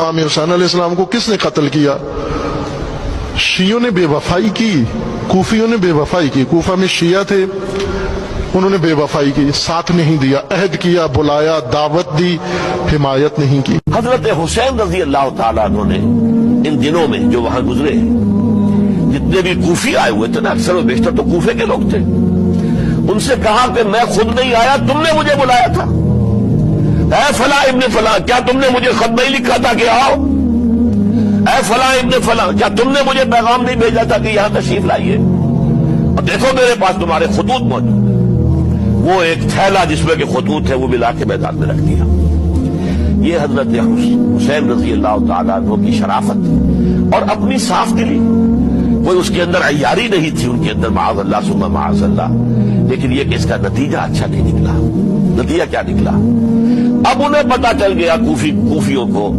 امام حسین علیہ السلام کو کس نے قتل کیا؟ شیعوں نے بے وفائی کی، کوفیوں نے بے وفائی کی۔ کوفہ میں شیعہ تھے، انہوں نے بے وفائی کی، ساتھ نہیں دیا، عہد کیا، بلایا، دعوت دی، حمایت نہیں کی۔ حضرت حسین رضی اللہ تعالیٰ عنہ نے ان دنوں میں جو وہاں گزرے، جتنے بھی کوفی آئے ہوئے تھے نا، اکثر و بیشتر تو کوفے کے لوگ تھے، ان سے کہا کہ میں خود نہیں آیا، تم نے مجھے بلایا تھا۔ اے فلاں ابن فلاں، کیا تم نے مجھے خط نہیں لکھا تھا کہ آؤ؟ اے فلاں ابن فلاں، کیا تم نے مجھے پیغام نہیں بھیجا تھا کہ یہاں تشریف لائیے؟ اور دیکھو میرے پاس تمہارے خطوط موجود ہیں۔ وہ ایک تھیلا جس میں کہ خطوط ہے وہ ملا کے میدان میں رکھ دیا۔ یہ حضرت حسین رضی اللہ تعالیٰ عنہ کی شرافت اور اپنی صاف دلی، کوئی اس کے اندر عیاری نہیں تھی ان کے اندر، معاذ اللہ ثم معاذ اللہ، لیکن یہ کہ اس کا نتیجہ اچھا نہیں نکلا۔ نتیجہ کیا نکلا؟ اب انہیں پتا چل گیا کوفیوں کو